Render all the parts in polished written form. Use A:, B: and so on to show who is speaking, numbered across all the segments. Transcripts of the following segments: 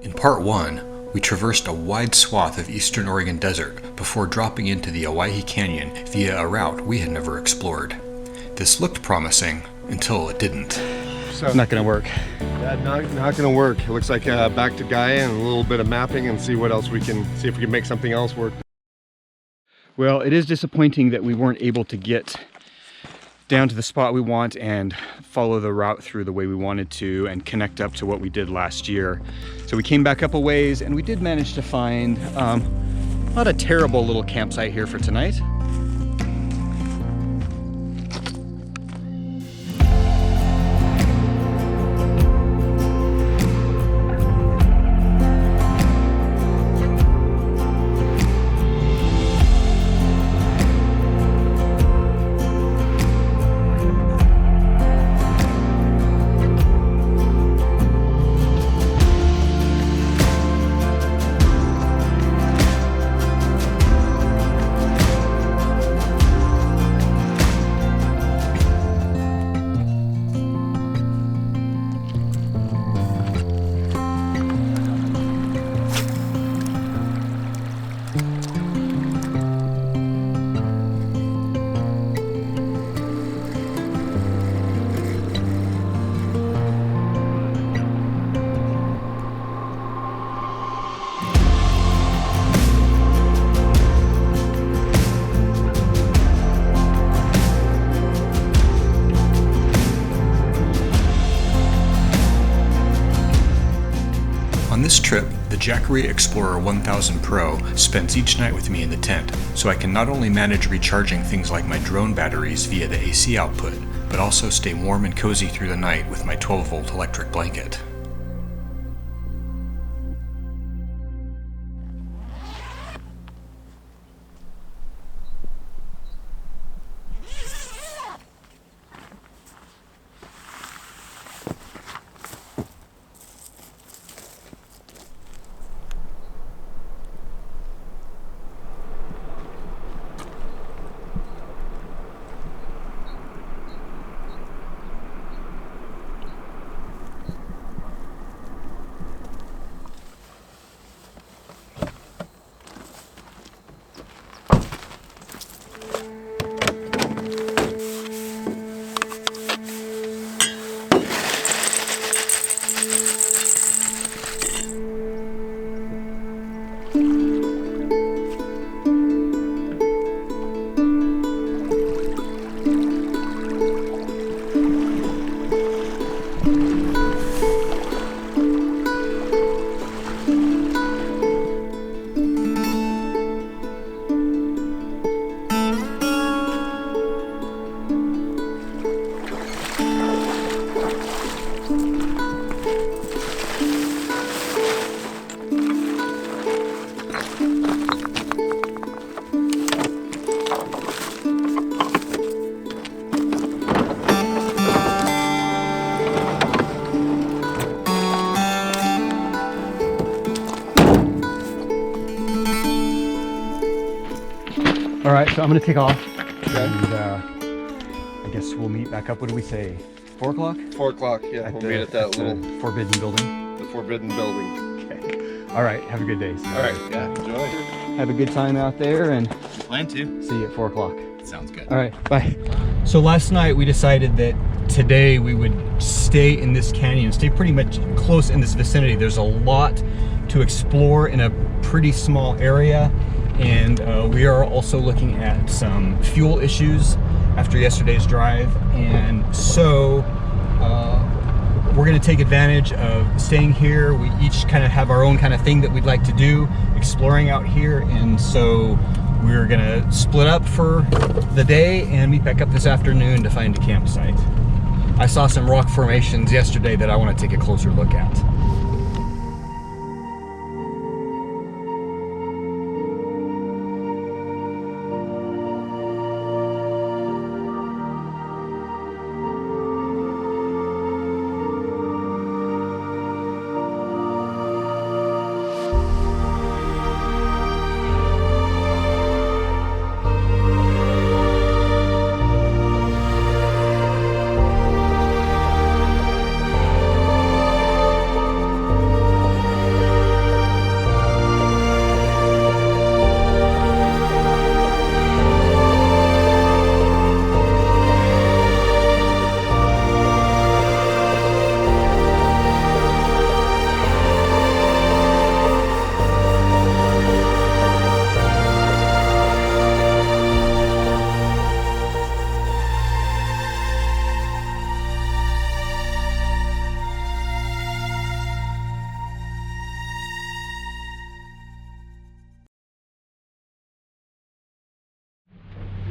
A: In part 1, we traversed a wide swath of eastern Oregon desert before dropping into the Owyhee Canyon via a route we had never explored. This looked promising until it didn't.
B: So,
C: Not gonna work.
B: yeah, not gonna work. It looks like back to Gaia and a little bit of mapping and see what else we can, see if we can make something else work.
C: Well, it is disappointing that we weren't able to get down to the spot we want and follow the route through the way we wanted to and connect up to what we did last year. So we came back up a ways and we did manage to find not a terrible little campsite here for tonight.
A: On this trip, the Jackery Explorer 1000 Pro spends each night with me in the tent, so I can not only manage recharging things like my drone batteries via the AC output, but also stay warm and cozy through the night with my 12-volt electric blanket.
C: All right, so I'm gonna take off.
B: Okay.
C: And I guess we'll meet back up. What do we say? 4 o'clock?
B: 4 o'clock, yeah, we'll meet at that little
C: Forbidden Building.
B: the Forbidden Building.
C: Okay. All right, have a good day.
B: All right, yeah, enjoy.
C: Have a good time out there and
D: Plan to.
C: see you at 4 o'clock.
D: Sounds good.
C: All right, bye. So last night we decided that today we would stay in this canyon, stay pretty much close in this vicinity. There's a lot to explore in a pretty small area, and we are also looking at some fuel issues after yesterday's drive, and so we're going to take advantage of staying here. We each kind of have our own kind of thing that we'd like to do, exploring out here, and so we're going to split up for the day and meet back up this afternoon to find a campsite. I saw some rock formations yesterday that I want to take a closer look at.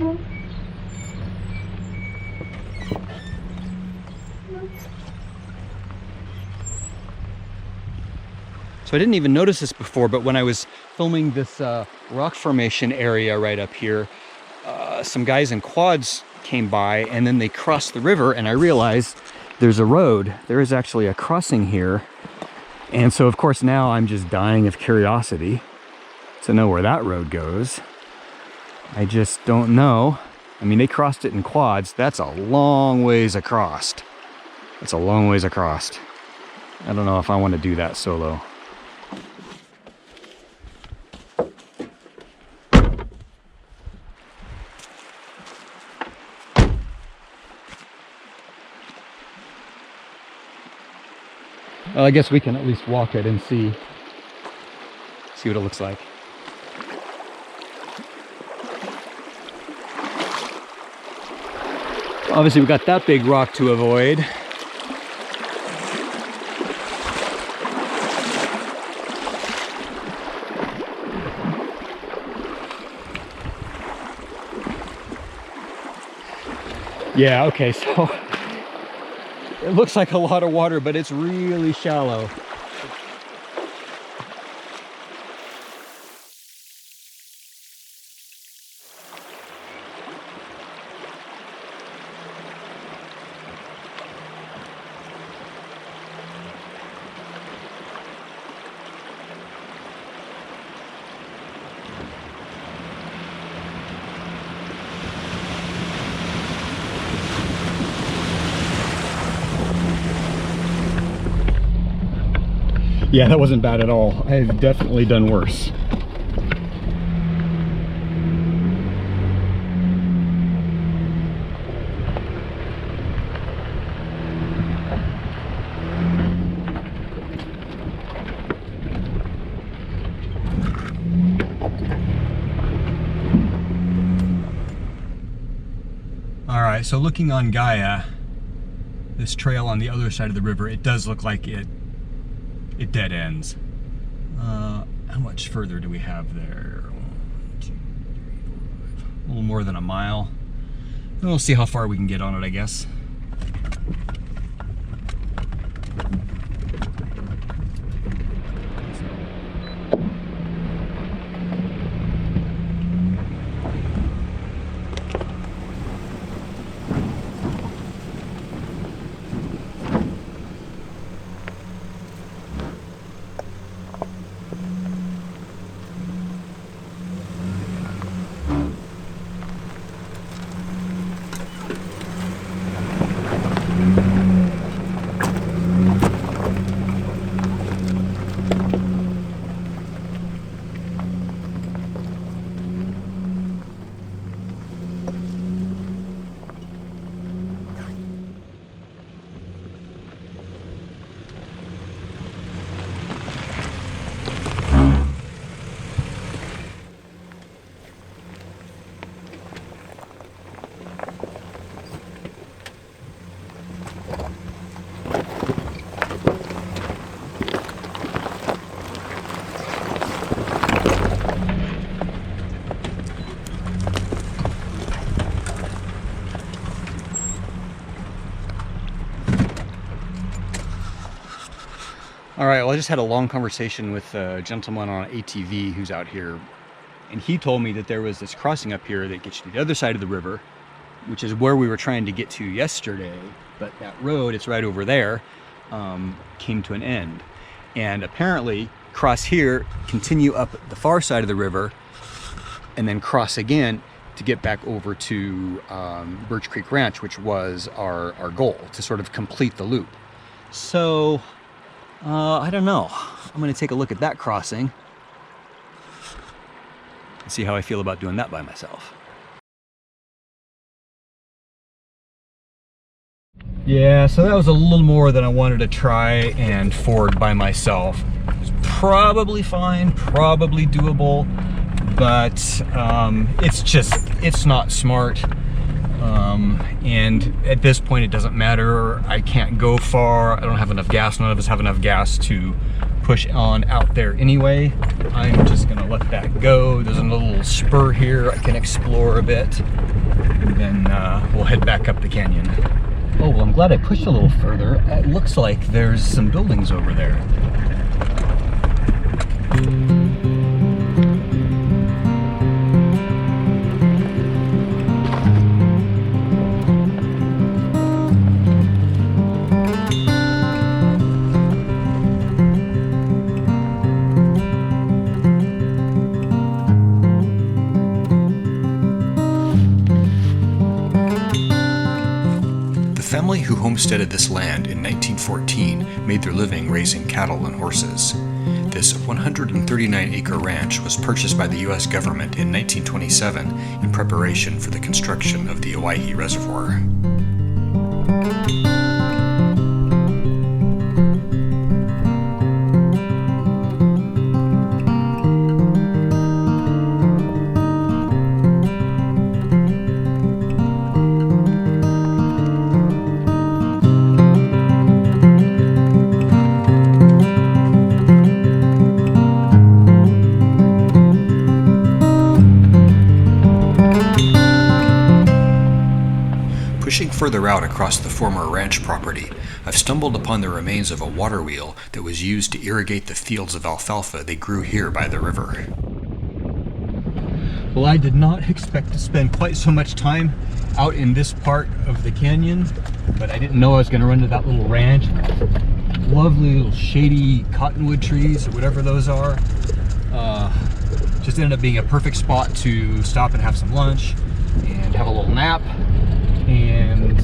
C: So I didn't even notice this before, but when I was filming this rock formation area right up here, some guys in quads came by and then they crossed the river, and I realized there's a road. There is actually a crossing here. And so of course now I'm just dying of curiosity to know where that road goes. I just don't know. I mean, they crossed it in quads. That's a long ways across. That's a long ways across. I don't know if I want to do that solo. Well, I guess we can at least walk it and see what it looks like. Obviously, we got that big rock to avoid. Yeah, okay, so it looks like a lot of water, but it's really shallow. Yeah, that wasn't bad at all. I've definitely done worse. All right, so looking on Gaia, this trail on the other side of the river, it does look like it dead ends. How much further do we have there? 1, 2, 3, 4, 5. A little more than a mile. And we'll see how far we can get on it, I guess. All right, well, I just had a long conversation with a gentleman on an ATV who's out here, and he told me that there was this crossing up here that gets you to the other side of the river, which is where we were trying to get to yesterday, but that road, it's right over there, came to an end. And apparently, cross here, continue up the far side of the river, and then cross again to get back over to Birch Creek Ranch, which was our goal, to sort of complete the loop. So, I don't know. I'm gonna take a look at that crossing and see how I feel about doing that by myself. Yeah, so that was a little more than I wanted to try and ford by myself. It's probably fine, probably doable, but it's not smart. And at this point it doesn't matter. I can't go far. I don't have enough gas. None of us have enough gas to push on out there anyway. I'm just gonna let that go. There's a little spur here I can explore a bit, and then we'll head back up the canyon. Oh, well, I'm glad I pushed a little further. It looks like there's some buildings over there.
A: The family who homesteaded this land in 1914 made their living raising cattle and horses. This 139-acre ranch was purchased by the U.S. government in 1927 in preparation for the construction of the Owyhee Reservoir. Pushing further out across the former ranch property, I've stumbled upon the remains of a water wheel that was used to irrigate the fields of alfalfa they grew here by the river.
C: Well, I did not expect to spend quite so much time out in this part of the canyon, but I didn't know I was going to run into that little ranch. Lovely little shady cottonwood trees or whatever those are. Just ended up being a perfect spot to stop and have some lunch and have a little nap. And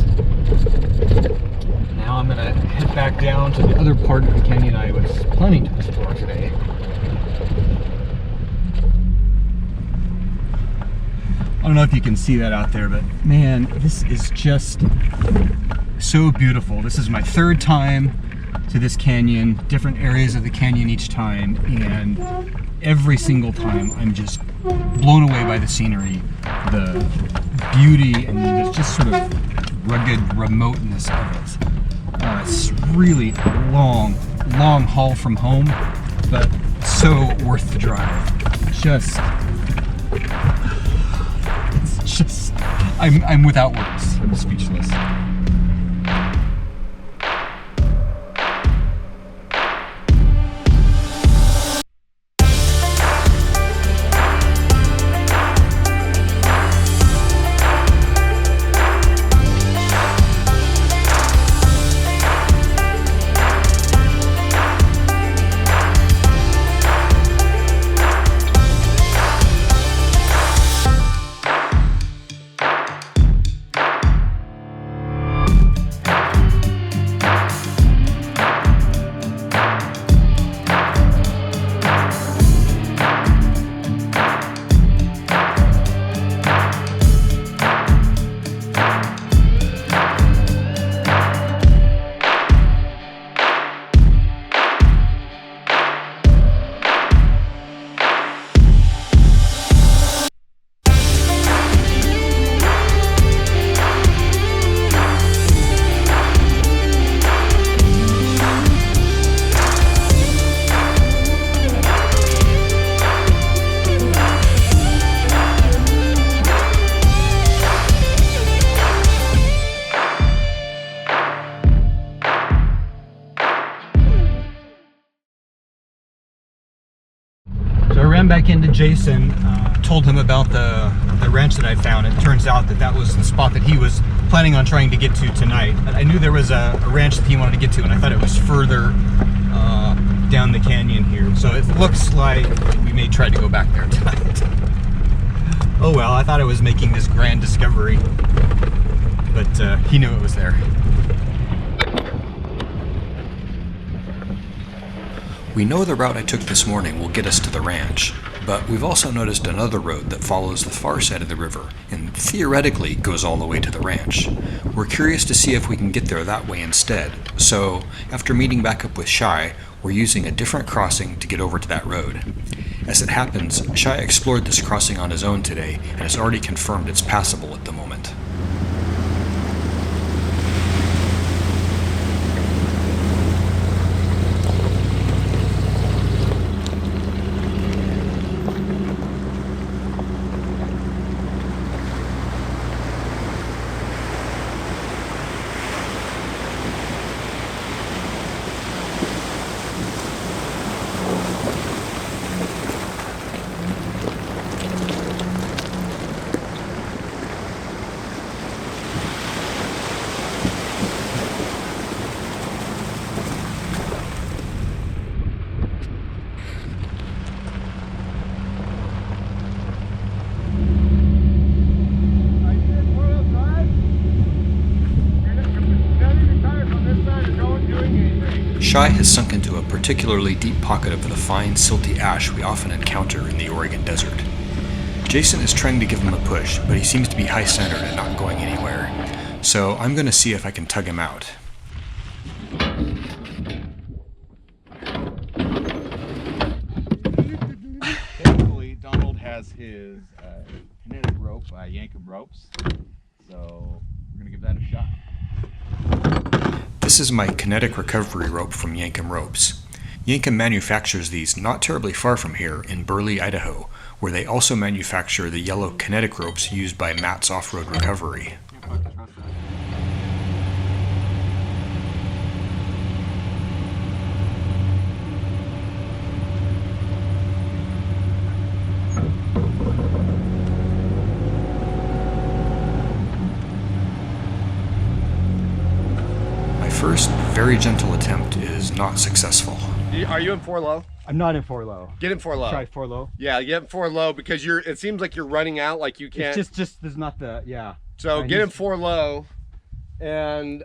C: now I'm gonna head back down to the other part of the canyon I was planning to explore today. I don't know if you can see that out there, but man, this is just so beautiful. This is my third time to this canyon, different areas of the canyon each time, and every single time I'm just blown away by the scenery, the beauty, and the just sort of rugged remoteness of it. It's really a long haul from home, but so worth the drive. I'm without words. I'm speechless. So I ran back into Jason, told him about the ranch that I found. It turns out that was the spot that he was planning on trying to get to tonight. I knew there was a ranch that he wanted to get to, and I thought it was further down the canyon here. So it looks like we may try to go back there tonight. Oh well, I thought I was making this grand discovery, but he knew it was there.
A: We know the route I took this morning will get us to the ranch, but we've also noticed another road that follows the far side of the river and theoretically goes all the way to the ranch. We're curious to see if we can get there that way instead, so after meeting back up with Shi, we're using a different crossing to get over to that road. As it happens, Shi explored this crossing on his own today and has already confirmed it's passable at the moment. Shi has sunk into a particularly deep pocket of the fine, silty ash we often encounter in the Oregon desert. Jason is trying to give him a push, but he seems to be high-centered and not going anywhere. So I'm going to see if I can tug him out.
D: Thankfully, Donald has his kinetic rope by Yankum Ropes, so we're going to give that a shot.
A: This is my kinetic recovery rope from Yankum Ropes. Yankum manufactures these not terribly far from here in Burley, Idaho, where they also manufacture the yellow kinetic ropes used by Matt's Off-Road Recovery. My first very gentle attempt is not successful.
B: Are you in 4 low?
C: I'm not in 4 low.
B: Get in 4 low.
C: Try 4 low.
B: Yeah, get in 4 low because it seems like you're running out, like you can't.
C: It's just there's not the, yeah.
B: So get in 4 low, and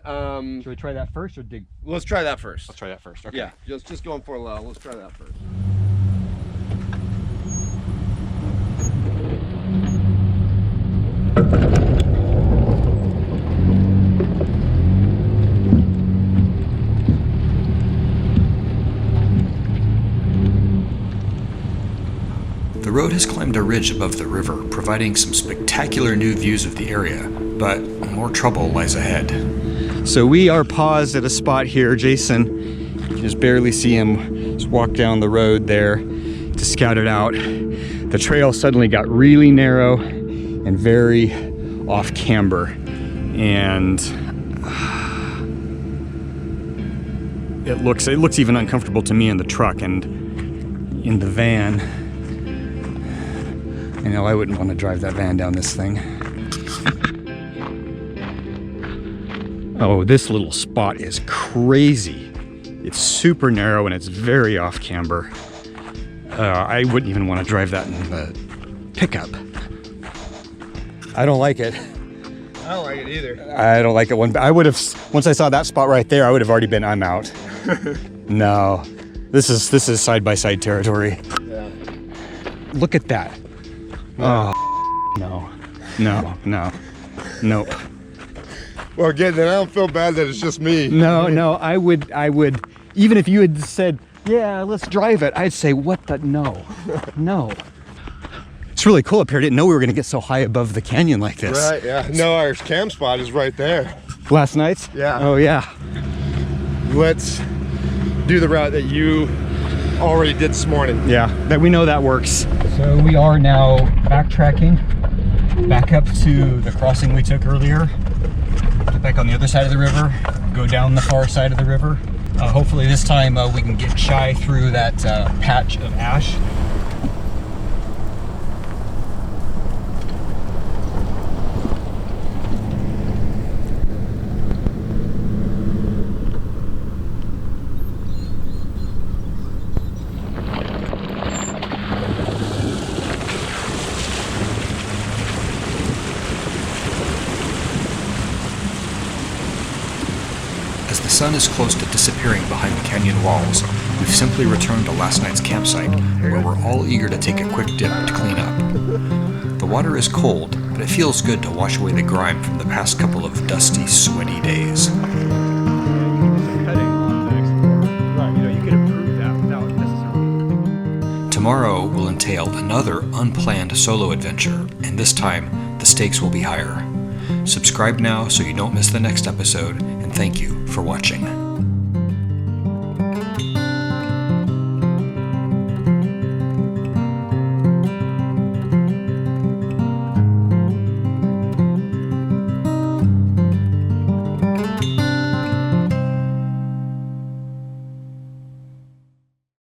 C: should we try that first or dig?
B: let's try that first.
C: Let's try that first. Okay.
B: Yeah, just go in 4 low. Let's try that first.
A: The road has climbed a ridge above the river, providing some spectacular new views of the area, but more trouble lies ahead.
C: So we are paused at a spot here. Jason, you can just barely see him just walk down the road there to scout it out. The trail suddenly got really narrow and very off camber, and it looks even uncomfortable to me in the truck and in the van. You know, I wouldn't want to drive that van down this thing. Oh, this little spot is crazy. It's super narrow and it's very off camber. I wouldn't even want to drive that in the pickup. I don't like it.
B: I don't like it either.
C: I don't like it one bit. I would have, once I saw that spot right there, I would have already been, I'm out. No, this is side-by-side territory.
B: Yeah.
C: Look at that. Oh, no, nope.
B: Well, again, then I don't feel bad that it's just me.
C: No, I would, even if you had said, yeah, let's drive it, I'd say, what the, no. It's really cool up here. I didn't know we were gonna get so high above the canyon like this.
B: Right, yeah. No, our camp spot is right there.
C: Last night's?
B: Yeah.
C: Oh, yeah.
B: Let's do the route that you already did this morning.
C: Yeah, that we know that works. So we are now backtracking back up to the crossing we took earlier. Get back on the other side of the river, go down the far side of the river. Hopefully this time we can get Shi through that patch of ash.
A: As the sun is close to disappearing behind the canyon walls, we've simply returned to last night's campsite, where we're all eager to take a quick dip to clean up. The water is cold, but it feels good to wash away the grime from the past couple of dusty, sweaty days. Tomorrow will entail another unplanned solo adventure, and this time, the stakes will be higher. Subscribe now so you don't miss the next episode, and thank you for watching.